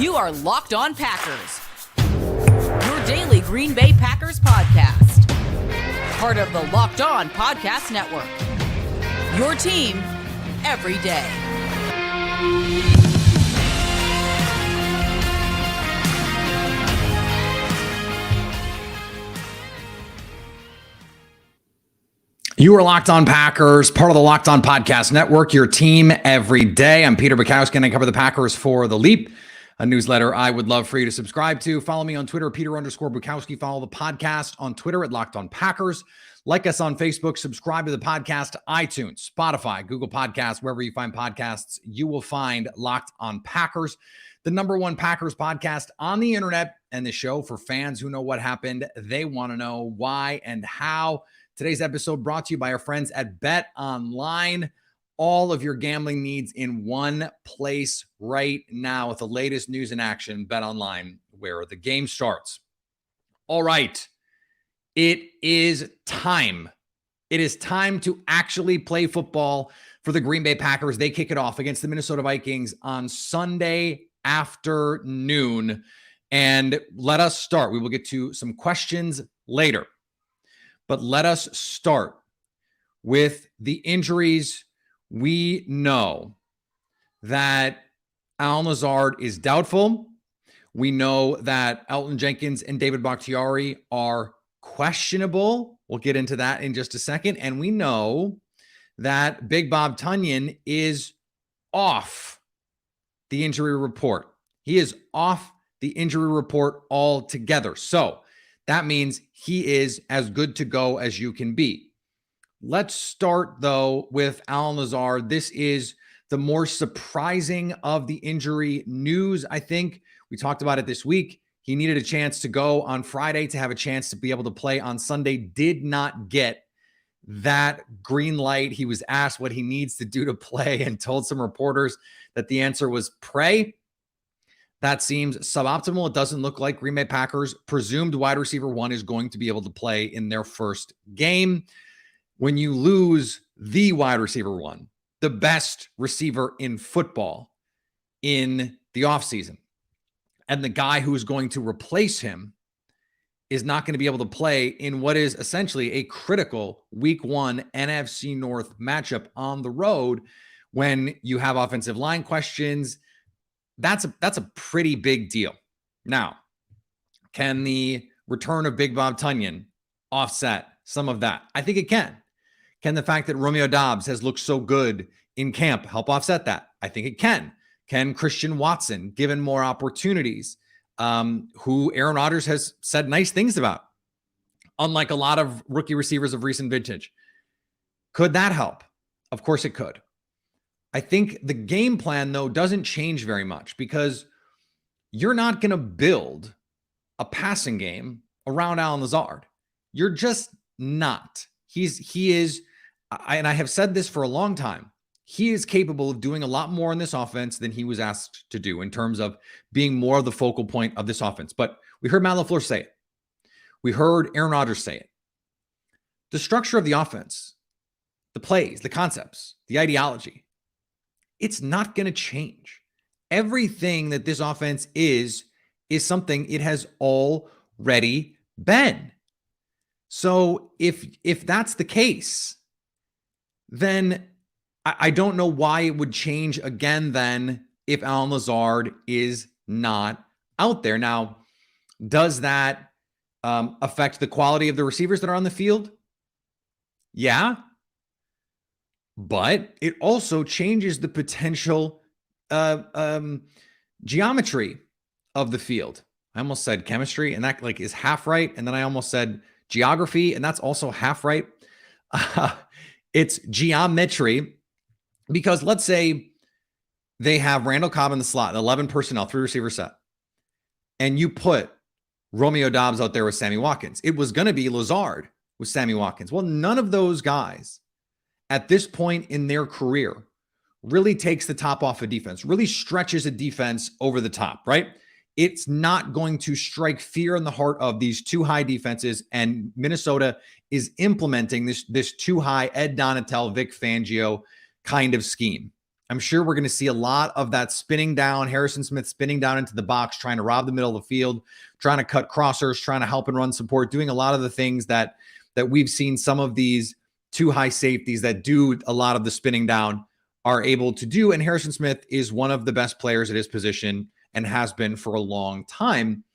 You are Locked On Packers, your daily Green Bay Packers podcast. Part of the Locked On Podcast Network, your team every day. You are Locked On Packers, part of the Locked On Podcast Network, your team every day. I'm Peter Bukowski, and I cover the Packers for The Leap, a newsletter I would love for you to subscribe to. Follow me on Twitter, Peter_Bukowski. Follow the podcast on Twitter at Locked On Packers. Like us on Facebook. Subscribe to the podcast to iTunes, Spotify, Google Podcasts, wherever you find podcasts, you will find Locked On Packers, the #1 Packers podcast on the internet, and the show for fans who know what happened. They want to know why and how. Today's episode brought to you by our friends at Bet Online. All of your gambling needs in one place right now with the latest news and action. Bet Online, where the game starts. All right. It is time. It is time to actually play football for the Green Bay Packers. They kick it off against the Minnesota Vikings on Sunday afternoon. And let us start. We will get to some questions later. But let us start with the injuries. We know that Allen Lazard is doubtful. We know that Elgton, Jenkins, and David Bakhtiari are questionable. We'll get into that in just a second. And we know that Big Bob Tonyan is off the injury report. He is off the injury report altogether. So that means he is as good to go as you can be. Let's start, though, with Allen Lazard. This is the more surprising of the injury news, I think. We talked about it this week. He needed a chance to go on Friday to have a chance to be able to play on Sunday. Did not get that green light. He was asked what he needs to do to play and told some reporters that the answer was pray. That seems suboptimal. It doesn't look like Green Bay Packers' presumed wide receiver 1 is going to be able to play in their first game. When you lose the wide receiver 1, the best receiver in football in the offseason, and the guy who is going to replace him is not going to be able to play in what is essentially a critical Week 1 NFC North matchup on the road when you have offensive line questions, that's a pretty big deal. Now, can the return of Big Bob Tonyan offset some of that? I think it can. Can the fact that Romeo Doubs has looked so good in camp help offset that? I think it can. Can Christian Watson, given more opportunities, who Aaron Rodgers has said nice things about, unlike a lot of rookie receivers of recent vintage, could that help? Of course it could. I think the game plan, though, doesn't change very much because you're not going to build a passing game around Allen Lazard. You're just not. He is, and I have said this for a long time, he is capable of doing a lot more in this offense than he was asked to do in terms of being more of the focal point of this offense. But we heard Matt LaFleur say it. We heard Aaron Rodgers say it. The structure of the offense, the plays, the concepts, the ideology, it's not going to change. Everything that this offense is something it has already been. So if that's the case, then I don't know why it would change again then if Allen Lazard is not out there. Now, does that affect the quality of the receivers that are on the field? Yeah. But it also changes the potential geometry of the field. I almost said chemistry, and that is half right. And then I almost said geography, and that's also half right. It's geometry, because let's say they have Randall Cobb in the slot, 11 personnel, 3 receiver set, and you put Romeo Doubs out there with Sammy Watkins. It was going to be Lazard with Sammy Watkins. Well, none of those guys at this point in their career really takes the top off a defense, really stretches a defense over the top, right? It's not going to strike fear in the heart of these two high defenses, and Minnesota is implementing this too high Ed Donatel, Vic Fangio kind of scheme. I'm sure we're going to see a lot of that spinning down, Harrison Smith spinning down into the box, trying to rob the middle of the field, trying to cut crossers, trying to help and run support, doing a lot of the things that we've seen some of these two high safeties that do a lot of the spinning down are able to do. And Harrison Smith is one of the best players at his position and has been for a long time.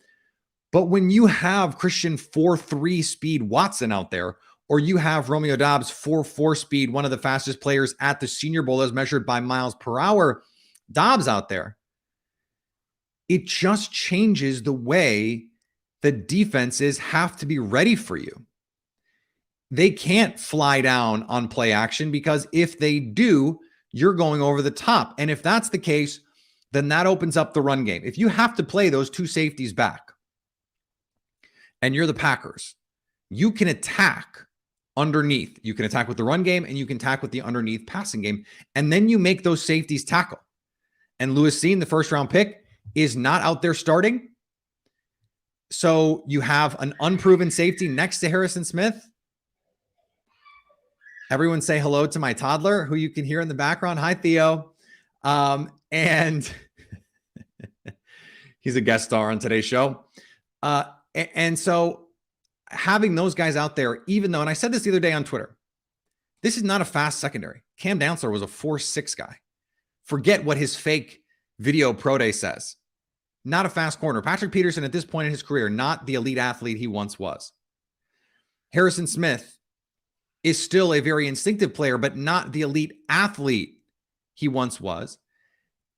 But when you have Christian 4.3 speed Watson out there, or you have Romeo Doubs 4.4 speed, one of the fastest players at the Senior Bowl as measured by miles per hour, Doubs out there, it just changes the way the defenses have to be ready for you. They can't fly down on play action, because if they do, you're going over the top. And if that's the case, then that opens up the run game. If you have to play those two safeties back and you're the Packers, you can attack underneath. You can attack with the run game and you can attack with the underneath passing game. And then you make those safeties tackle. And Lewis Cine, the first round pick, is not out there starting. So you have an unproven safety next to Harrison Smith. Everyone say hello to my toddler, who you can hear in the background. Hi, Theo. And he's a guest star on today's show. And so having those guys out there, even though, and I said this the other day on Twitter, this is not a fast secondary. Cam Dantzler was a 4.6 guy. Forget what his fake video pro day says. Not a fast corner. Patrick Peterson, at this point in his career, not the elite athlete he once was. Harrison Smith is still a very instinctive player, but not the elite athlete he once was.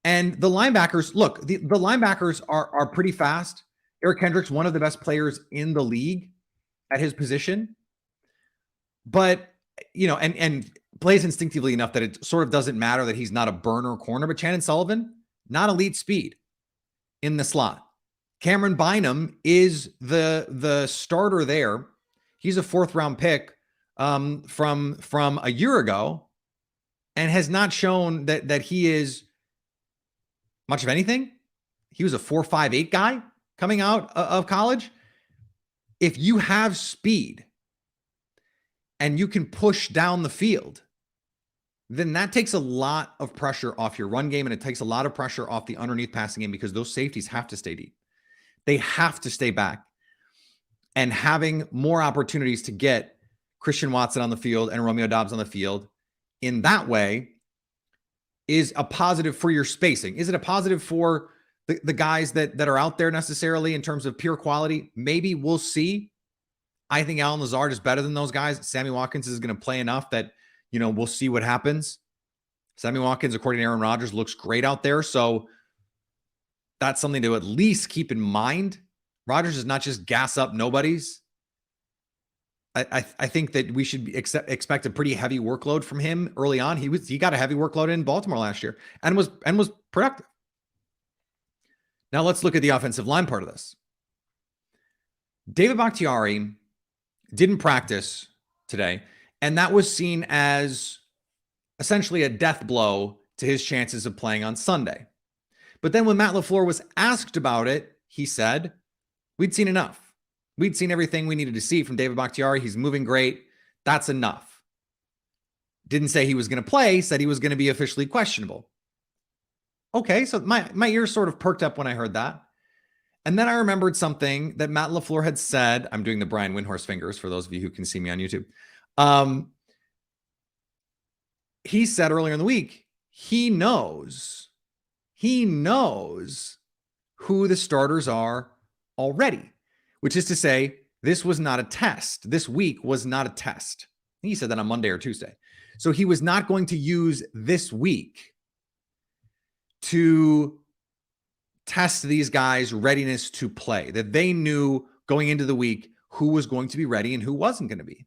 And the linebackers, look, the linebackers are pretty fast. Eric Kendricks, one of the best players in the league at his position, but, and plays instinctively enough that it sort of doesn't matter that he's not a burner corner. But Chandon Sullivan, not elite speed in the slot. Cameron Bynum is the starter there. He's a 4th round pick from a year ago, and has not shown that he is much of anything. He was a 4.58 guy coming out of college. If you have speed and you can push down the field, then that takes a lot of pressure off your run game, and it takes a lot of pressure off the underneath passing game, because those safeties have to stay deep. They have to stay back, and having more opportunities to get Christian Watson on the field and Romeo Doubs on the field in that way is a positive for your spacing. Is it a positive for the guys that are out there necessarily in terms of pure quality? Maybe. We'll see. I think Alan Lazard is better than those guys. Sammy Watkins is going to play enough that, we'll see what happens. Sammy Watkins, according to Aaron Rodgers, looks great out there. So that's something to at least keep in mind. Rodgers does not just gas up nobodies. I think that we should expect a pretty heavy workload from him early on. He got a heavy workload in Baltimore last year and was productive. Now let's look at the offensive line part of this. David Bakhtiari didn't practice today, and that was seen as essentially a death blow to his chances of playing on Sunday. But then when Matt LaFleur was asked about it, he said, we'd seen enough. We'd seen everything we needed to see from David Bakhtiari. He's moving great. That's enough. Didn't say he was going to play, said he was going to be officially questionable. Okay, so my ears sort of perked up when I heard that. And then I remembered something that Matt LaFleur had said. I'm doing the Brian Windhorst fingers for those of you who can see me on YouTube. He said earlier in the week, he knows who the starters are already. Which is to say, this was not a test. This week was not a test. He said that on Monday or Tuesday. So he was not going to use this week to test these guys' readiness to play. That they knew going into the week who was going to be ready and who wasn't going to be.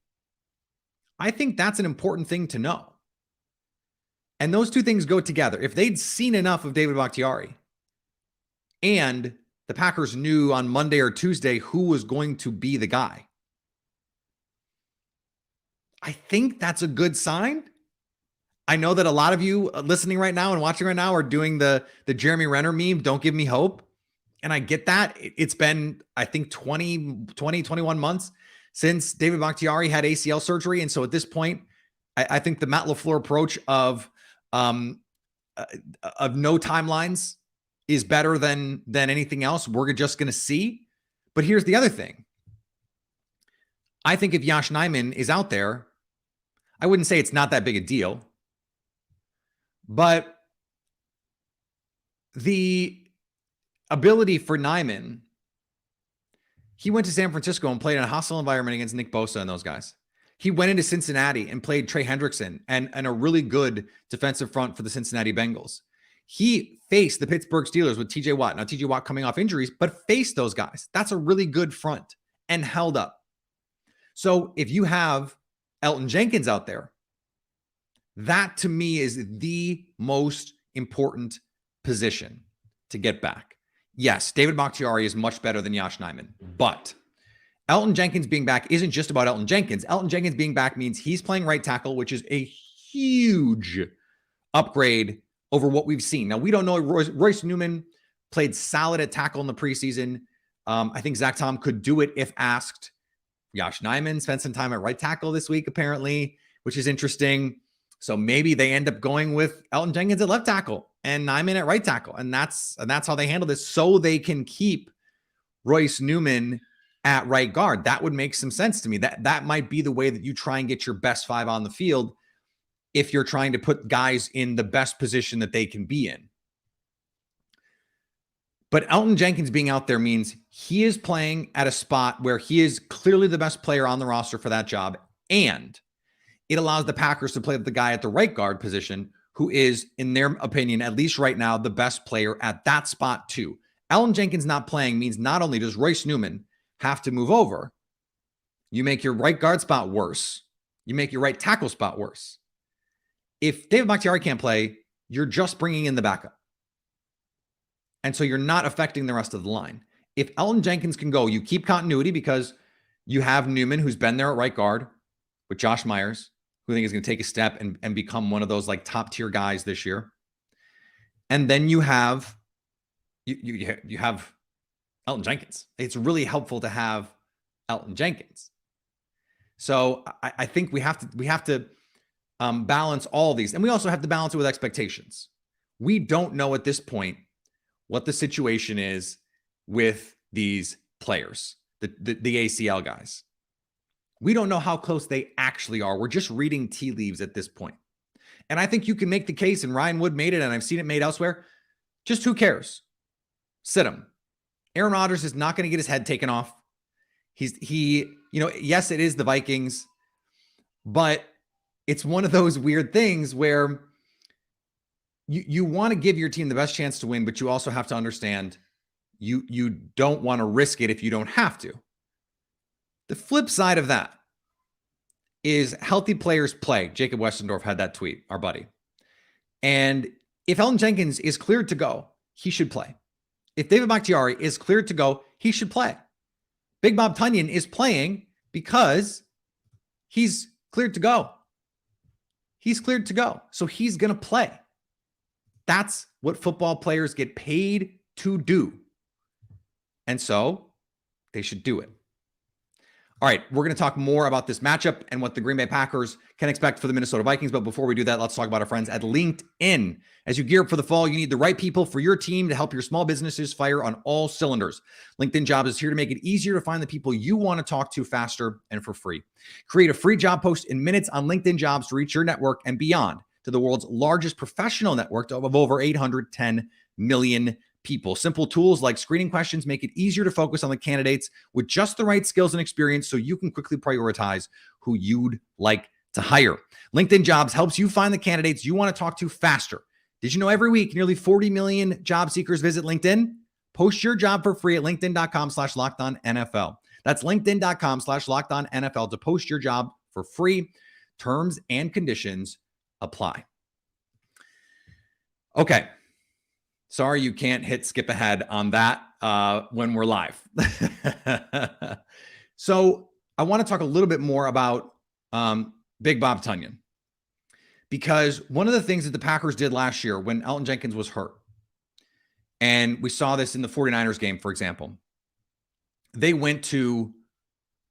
I think that's an important thing to know. And those two things go together. If they'd seen enough of David Bakhtiari and the Packers knew on Monday or Tuesday who was going to be the guy, I think that's a good sign. I know that a lot of you listening right now and watching right now are doing the Jeremy Renner meme, don't give me hope. And I get that. It's been, I think, 21 months since David Bakhtiari had ACL surgery. And so at this point, I think the Matt LaFleur approach of of no timelines is better than anything else. We're just going to see. But here's the other thing. I think if Yosh Nijman is out there, I wouldn't say it's not that big a deal, but the ability for Nijman, he went to San Francisco and played in a hostile environment against Nick Bosa and those guys. He went into Cincinnati and played Trey Hendrickson and a really good defensive front for the Cincinnati Bengals. He faced the Pittsburgh Steelers with TJ Watt. Now, TJ Watt coming off injuries, but faced those guys. That's a really good front and held up. So if you have Elgton Jenkins out there, that to me is the most important position to get back. Yes, David Bakhtiari is much better than Yosh Nijman, but Elgton Jenkins being back isn't just about Elgton Jenkins. Elgton Jenkins being back means he's playing right tackle, which is a huge upgrade over what we've seen. Now, we don't know. Royce Newman played solid at tackle in the preseason. I think Zach Tom could do it if asked. Yosh Nijman spent some time at right tackle this week, apparently, which is interesting. So maybe they end up going with Elgton Jenkins at left tackle and Nijman at right tackle. And that's how they handle this, so they can keep Royce Newman at right guard. That would make some sense to me. That might be the way that you try and get your best five on the field if you're trying to put guys in the best position that they can be in. But Elgton Jenkins being out there means he is playing at a spot where he is clearly the best player on the roster for that job. And it allows the Packers to play with the guy at the right guard position, who is, in their opinion, at least right now, the best player at that spot too. Elgton Jenkins not playing means not only does Royce Newman have to move over, you make your right guard spot worse. You make your right tackle spot worse. If David Bakhtiari can't play, you're just bringing in the backup. And so you're not affecting the rest of the line. If Elgton Jenkins can go, you keep continuity because you have Newman, who's been there at right guard with Josh Myers, who I think is going to take a step and become one of those like top tier guys this year. And then you have you have Elgton Jenkins. It's really helpful to have Elgton Jenkins. So I think we have to balance all these, and we also have to balance it with expectations. We don't know at this point what the situation is with these players, the ACL guys. We don't know how close they actually are. We're just reading tea leaves at this point. And I think you can make the case, and Ryan Wood made it, and I've seen it made elsewhere. Just who cares? Sit him. Aaron Rodgers is not going to get his head taken off. Yes, it is the Vikings, but it's one of those weird things where you want to give your team the best chance to win, but you also have to understand you don't want to risk it if you don't have to. The flip side of that is healthy players play. Jacob Westendorf had that tweet, our buddy. And if Elgton Jenkins is cleared to go, he should play. If David Bakhtiari is cleared to go, he should play. Big Bob Tonyan is playing because he's cleared to go. He's cleared to go. So he's going to play. That's what football players get paid to do. And so they should do it. All right, we're going to talk more about this matchup and what the Green Bay Packers can expect for the Minnesota Vikings. But before we do that, let's talk about our friends at LinkedIn. As you gear up for the fall, you need the right people for your team to help your small businesses fire on all cylinders. LinkedIn Jobs is here to make it easier to find the people you want to talk to faster and for free. Create a free job post in minutes on LinkedIn Jobs to reach your network and beyond to the world's largest professional network of over 810 million people. Simple tools like screening questions make it easier to focus on the candidates with just the right skills and experience so you can quickly prioritize who you'd like to hire. LinkedIn Jobs helps you find the candidates you want to talk to faster. Did you know every week nearly 40 million job seekers visit LinkedIn? Post your job for free at linkedin.com/lockedonnfl. That's linkedin.com/lockedonnfl to post your job for free. Terms and conditions apply. Okay. Sorry, you can't hit skip ahead on that when we're live. So I want to talk a little bit more about Big Bob Tonyan, because one of the things that the Packers did last year when Elgton Jenkins was hurt, and we saw this in the 49ers game, for example, they went to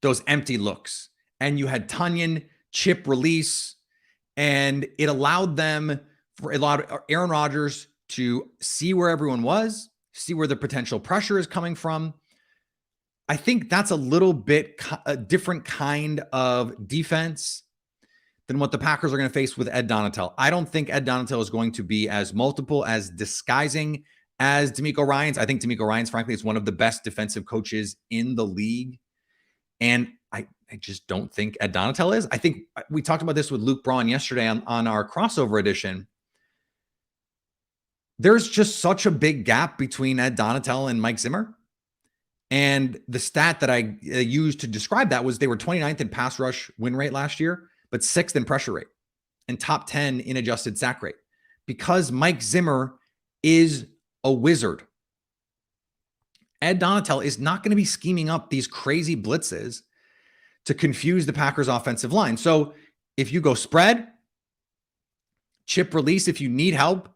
those empty looks, and you had Tonyan chip release, and it allowed them Aaron Rodgers to see where everyone was, see where the potential pressure is coming from. I think that's a little bit a different kind of defense than what the Packers are going to face with Ed Donatel. I don't think Ed Donatel is going to be as multiple, as disguising as DeMeco Ryans. I think DeMeco Ryans, frankly, is one of the best defensive coaches in the league. And I just don't think Ed Donatel is. I think we talked about this with Luke Braun yesterday on our crossover edition. There's just such a big gap between Ed Donatel and Mike Zimmer. And the stat that I used to describe that was they were 29th in pass rush win rate last year, but 6th in pressure rate and top 10 in adjusted sack rate, because Mike Zimmer is a wizard. Ed Donatel is not going to be scheming up these crazy blitzes to confuse the Packers offensive line. So if you go spread, chip release, if you need help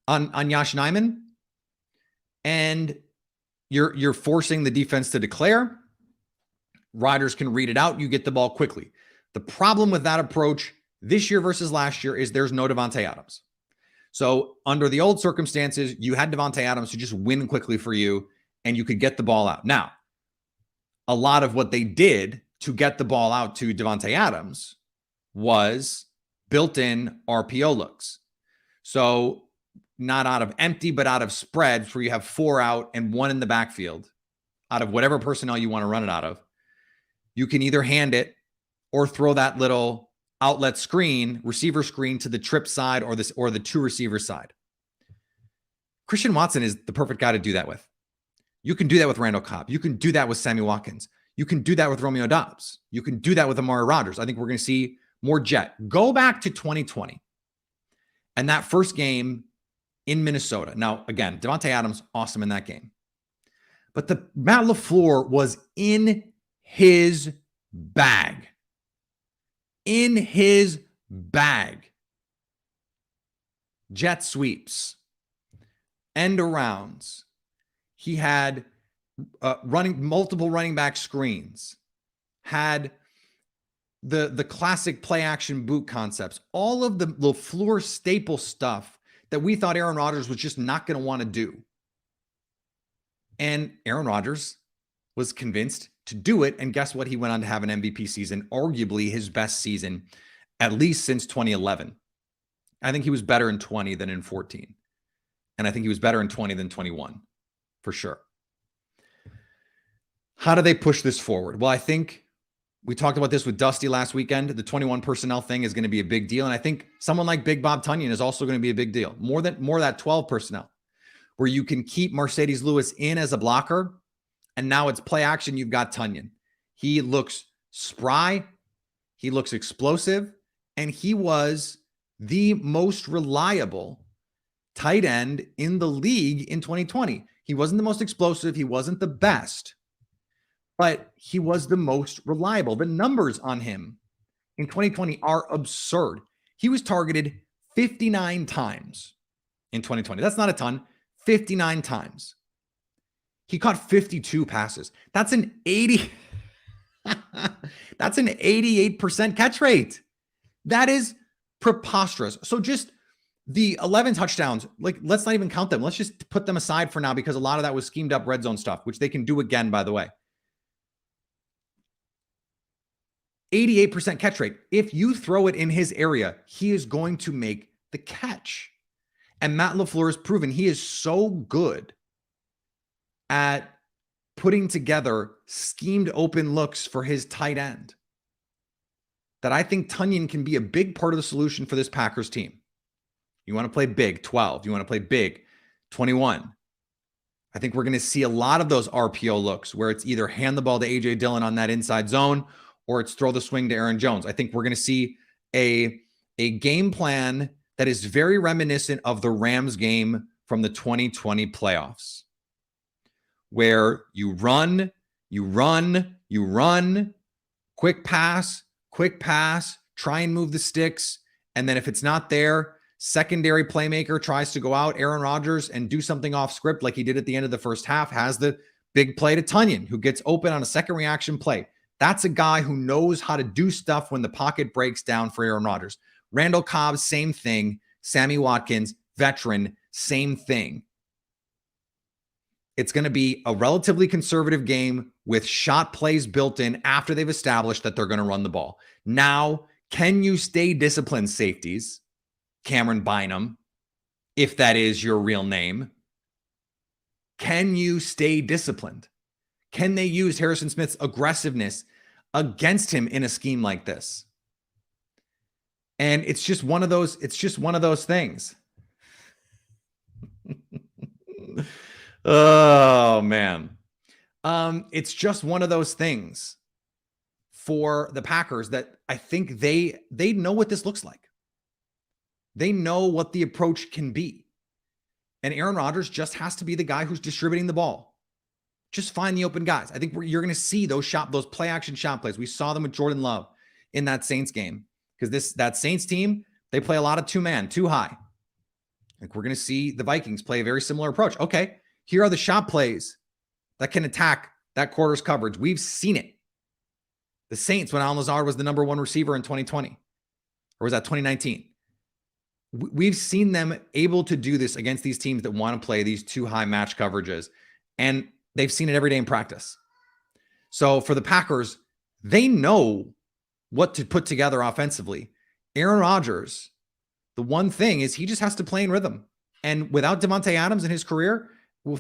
on Yosh Nijman, and you're forcing the defense to declare, Rodgers can read it out. You get the ball quickly. The problem with that approach this year versus last year is there's no Davante Adams. So under the old circumstances, you had Davante Adams to just win quickly for you, and you could get the ball out. Now, a lot of what they did to get the ball out to Davante Adams was built-in RPO looks. So not out of empty, but out of spreads where you have 4 out and 1 in the backfield out of whatever personnel you want to run it out of. You can either hand it or throw that little outlet screen, receiver screen, to the trip side or the 2 receiver side. Christian Watson is the perfect guy to do that with. You can do that with Randall Cobb. You can do that with Sammy Watkins. You can do that with Romeo Doubs. You can do that with Amari Rodgers. I think we're going to see more jet. Go back to 2020 and that first game in Minnesota. Now, again, Davante Adams, awesome in that game. But the Matt LaFleur was in his bag. In his bag. Jet sweeps. End arounds. He had multiple running back screens. Had the classic play action boot concepts. All of the LaFleur staple stuff that we thought Aaron Rodgers was just not going to want to do. And Aaron Rodgers was convinced to do it. And guess what? He went on to have an MVP season, arguably his best season, at least since 2011. I think he was better in 20 than in 14. And I think he was better in 20 than 21, for sure. How do they push this forward? Well, I think we talked about this with Dusty last weekend. The 21 personnel thing is going to be a big deal. And I think someone like Big Bob Tonyan is also going to be a big deal. More that 12 personnel, where you can keep Mercedes Lewis in as a blocker. And now it's play action. You've got Tonyan. He looks spry. He looks explosive. And he was the most reliable tight end in the league in 2020. He wasn't the most explosive. He wasn't the best, but he was the most reliable. The numbers on him in 2020 are absurd. He was targeted 59 times in 2020. That's not a ton. 59 times. He caught 52 passes. That's an 88% catch rate. That is preposterous. So just the 11 touchdowns, like, let's not even count them. Let's just put them aside for now, because a lot of that was schemed up red zone stuff, which they can do again, by the way. 88% catch rate. If you throw it in his area, he is going to make the catch. And Matt LaFleur has proven he is so good at putting together schemed open looks for his tight end that I think Tonyan can be a big part of the solution for this Packers team. You want to play big, 12. You want to play big, 21. I think we're going to see a lot of those RPO looks where it's either hand the ball to A.J. Dillon on that inside zone or it's throw the swing to Aaron Jones. I think we're going to see a game plan that is very reminiscent of the Rams game from the 2020 playoffs, where you run, quick pass, try and move the sticks. And then if it's not there, secondary playmaker tries to go out, Aaron Rodgers, and do something off script like he did at the end of the first half, has the big play to Tonyan, who gets open on a second reaction play. That's a guy who knows how to do stuff when the pocket breaks down for Aaron Rodgers. Randall Cobb, same thing. Sammy Watkins, veteran, same thing. It's going to be a relatively conservative game with shot plays built in after they've established that they're going to run the ball. Now, can you stay disciplined, safeties? Cameron Bynum, if that is your real name. Can you stay disciplined? Can they use Harrison Smith's aggressiveness against him in a scheme like this? And it's just one of those things. Oh, man. It's just one of those things for the Packers that I think they know what this looks like. They know what the approach can be. And Aaron Rodgers just has to be the guy who's distributing the ball. Just find the open guys. I think you're going to see those play action shot plays. We saw them with Jordan Love in that Saints game, because that Saints team, they play a lot of two-man, too high. Like, we're going to see the Vikings play a very similar approach. Okay, here are the shot plays that can attack that quarter's coverage. We've seen it. The Saints, when Lazard was the number one receiver in 2020, or was that 2019? We've seen them able to do this against these teams that want to play these too high match coverages, and they've seen it every day in practice. So for the Packers, they know what to put together offensively. Aaron Rodgers, the one thing is he just has to play in rhythm. And without Davante Adams in his career,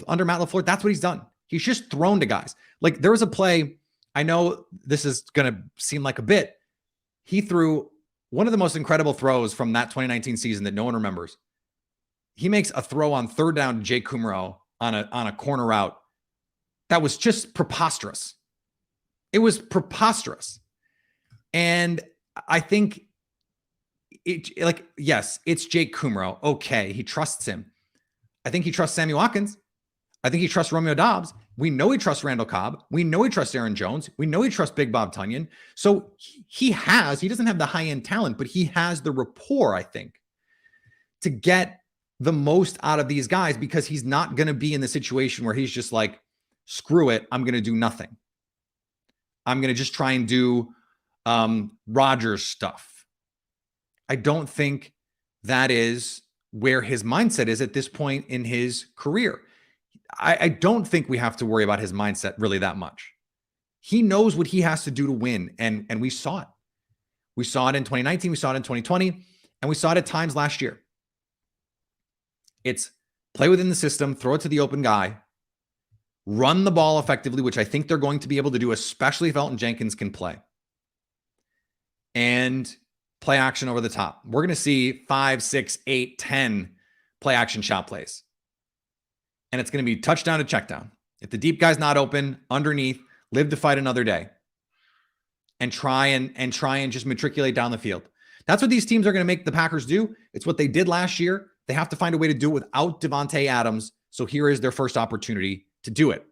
under Matt LaFleur, that's what he's done. He's just thrown to guys. Like, there was a play, I know this is going to seem like a bit. He threw one of the most incredible throws from that 2019 season that no one remembers. He makes a throw on third down to Jake Kummerow on a corner route. That was just preposterous. It was preposterous. And I think yes, it's Jake Kummerow. Okay, he trusts him. I think he trusts Sammy Watkins. I think he trusts Romeo Doubs. We know he trusts Randall Cobb. We know he trusts Aaron Jones. We know he trusts Big Bob Tonyan. So he doesn't have the high-end talent, but he has the rapport, I think, to get the most out of these guys, because he's not going to be in the situation where he's just like, screw it, I'm going to do nothing. I'm going to just try and do Rodgers stuff. I don't think that is where his mindset is at this point in his career. I don't think we have to worry about his mindset really that much. He knows what he has to do to win, and we saw it. We saw it in 2019, we saw it in 2020, and we saw it at times last year. It's play within the system, throw it to the open guy, run the ball effectively, which I think they're going to be able to do, especially if Elgton Jenkins can play, and play action over the top. We're going to see 5, 6, 8, 10 play action shot plays. And it's going to be touchdown to check down. If the deep guy's not open, underneath, live to fight another day. And try and just matriculate down the field. That's what these teams are going to make the Packers do. It's what they did last year. They have to find a way to do it without Davante Adams. So here is their first opportunity to do it.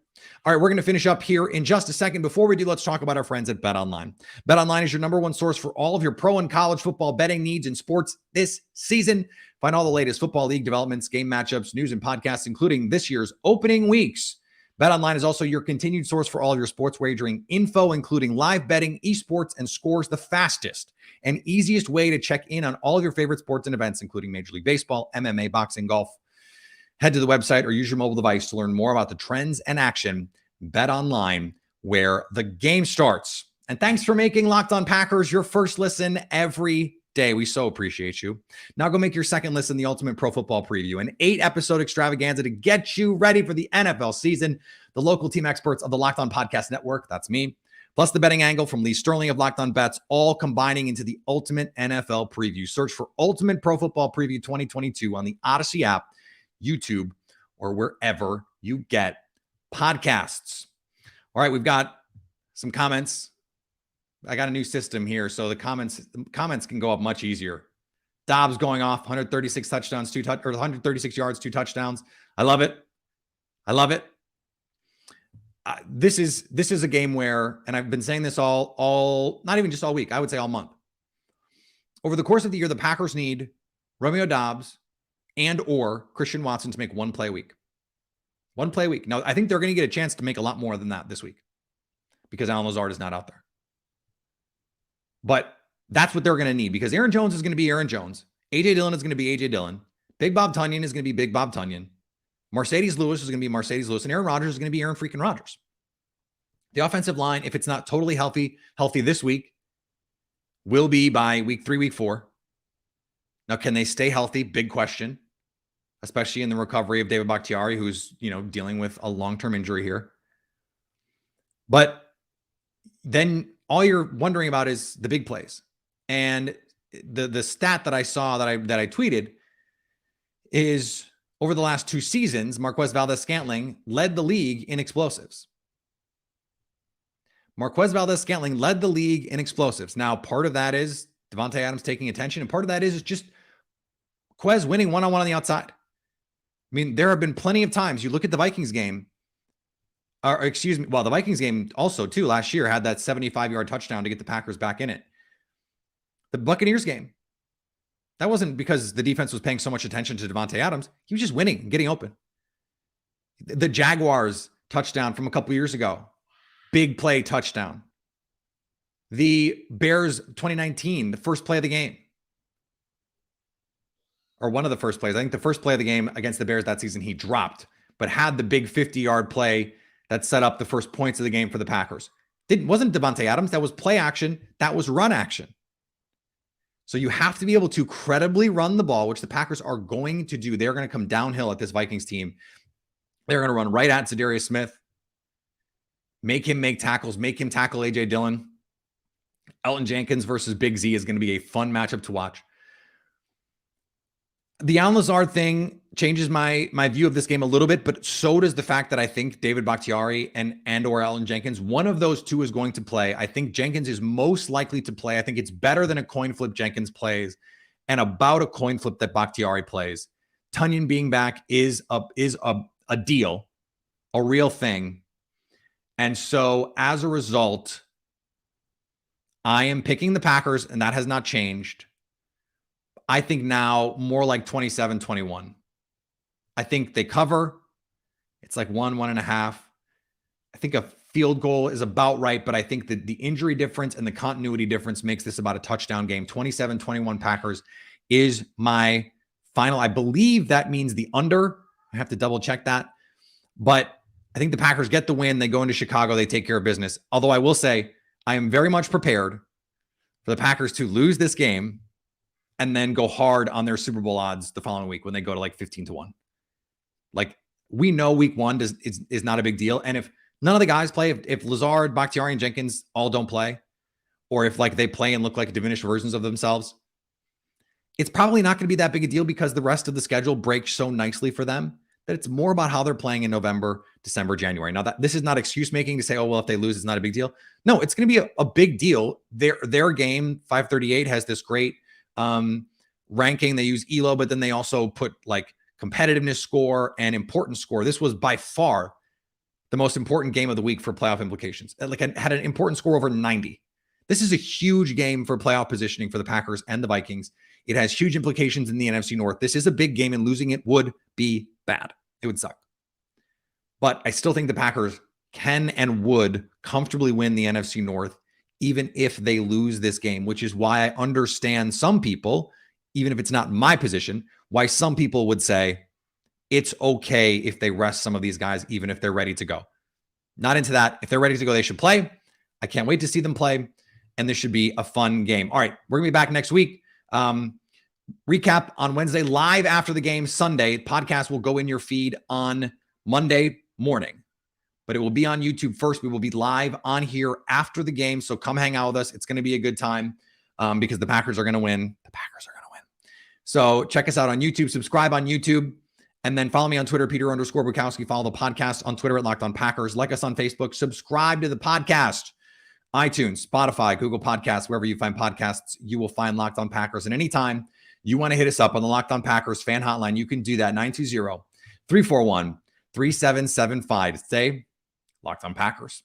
All right, we're going to finish up here in just a second. Before we do, let's talk about our friends at BetOnline. BetOnline is your number one source for all of your pro and college football betting needs in sports this season. Find all the latest football league developments, game matchups, news, and podcasts, including this year's opening weeks. BetOnline is also your continued source for all of your sports wagering info, including live betting, esports, and scores, the fastest and easiest way to check in on all of your favorite sports and events, including Major League Baseball, MMA, boxing, golf. Head to the website or use your mobile device to learn more about the trends and action. BetOnline, where the game starts. And thanks for making Locked On Packers your first listen every day. We so appreciate you. Now go make your second listen the Ultimate Pro Football Preview, an 8-episode extravaganza to get you ready for the NFL season. The local team experts of the Locked On Podcast Network, that's me, plus the betting angle from Lee Sterling of Locked On Bets, all combining into the Ultimate NFL Preview. Search for Ultimate Pro Football Preview 2022 on the Odyssey app, YouTube, or wherever you get podcasts. All right, we've got some comments. I got a new system here, so the comments can go up much easier. Dobbs going off, 136 touchdowns, 136 yards, 2 touchdowns. I love it. I love it. This is a game where, and I've been saying this all not even just all week, I would say all month. Over the course of the year, the Packers need Romeo Doubs and or Christian Watson to make one play a week. One play a week. Now, I think they're going to get a chance to make a lot more than that this week because Alan Lazard is not out there. But that's what they're going to need, because Aaron Jones is going to be Aaron Jones, A.J. Dillon is going to be A.J. Dillon. Big Bob Tonyan is going to be Big Bob Tonyan. Mercedes Lewis is going to be Mercedes Lewis. And Aaron Rodgers is going to be Aaron freaking Rodgers. The offensive line, if it's not totally healthy this week, will be by week 3, week 4. Now, can they stay healthy? Big question, especially in the recovery of David Bakhtiari, who's, dealing with a long-term injury here. But then all you're wondering about is the big plays. And the stat that I saw that I tweeted is over the last 2 seasons, Marquez Valdes-Scantling led the league in explosives. Marquez Valdes-Scantling led the league in explosives. Now, part of that is Davante Adams taking attention, and part of that is just Quez winning one-on-one on the outside. I mean, there have been plenty of times. You look at the Vikings game, the Vikings game also, too, last year had that 75-yard touchdown to get the Packers back in it. The Buccaneers game, that wasn't because the defense was paying so much attention to Davante Adams. He was just winning and getting open. The Jaguars touchdown from a couple years ago, big play touchdown. The Bears 2019, the first play of the game, or one of the first plays. I think the first play of the game against the Bears that season, he dropped, but had the big 50-yard play that set up the first points of the game for the Packers. Wasn't Davante Adams. That was play action. That was run action. So you have to be able to credibly run the ball, which the Packers are going to do. They're going to come downhill at this Vikings team. They're going to run right at Zadarius Smith, make him make tackles, make him tackle A.J. Dillon. Elgton Jenkins versus Big Z is going to be a fun matchup to watch. The Allen Lazard thing changes my view of this game a little bit, but so does the fact that I think David Bakhtiari and or Elgton Jenkins, one of those two is going to play. I think Jenkins is most likely to play. I think it's better than a coin flip Jenkins plays and about a coin flip that Bakhtiari plays. Tonyan being back is a deal, a real thing. And so as a result, I am picking the Packers, and that has not changed. I think now more like 27-21. I think they cover. It's like 1.5. I think a field goal is about right, but I think that the injury difference and the continuity difference makes this about a touchdown game. 27-21 Packers is my final. I believe that means the under. I have to double check that. But I think the Packers get the win. They go into Chicago. They take care of business. Although I will say I am very much prepared for the Packers to lose this game and then go hard on their Super Bowl odds the following week when they go to like 15-1. Like, we know week 1 is not a big deal. And if none of the guys play, if Lazard, Bakhtiari, and Jenkins all don't play, or if like they play and look like diminished versions of themselves, it's probably not going to be that big a deal because the rest of the schedule breaks so nicely for them that it's more about how they're playing in November, December, January. Now, this is not excuse making to say, oh, well, if they lose, it's not a big deal. No, it's going to be a big deal. Their game, 538, has this great ranking. They use ELO, but then they also put like competitiveness score and importance score. This was by far the most important game of the week for playoff implications. Like, it had an importance score over 90. This is a huge game for playoff positioning for the Packers and the Vikings. It has huge implications in the NFC North. This is a big game, and losing it would be bad. It would suck. But I still think the Packers can and would comfortably win the NFC North, even if they lose this game, which is why I understand some people, even if it's not my position, why some people would say it's okay if they rest some of these guys, even if they're ready to go. Not into that. If they're ready to go, they should play. I can't wait to see them play, and this should be a fun game. All right, we're going to be back next week. Recap on Wednesday, live after the game Sunday. Podcast will go in your feed on Monday morning, but it will be on YouTube first. We will be live on here after the game, so come hang out with us. It's going to be a good time because the Packers are going to win. The Packers are going to win. So check us out on YouTube, subscribe on YouTube, and then follow me on Twitter, Peter_Bukowski. Follow the podcast on Twitter at Locked On Packers. Like us on Facebook. Subscribe to the podcast. iTunes, Spotify, Google Podcasts, wherever you find podcasts, you will find Locked On Packers. And anytime you want to hit us up on the Locked On Packers fan hotline, you can do that, 920-341-3775. Stay Locked On Packers.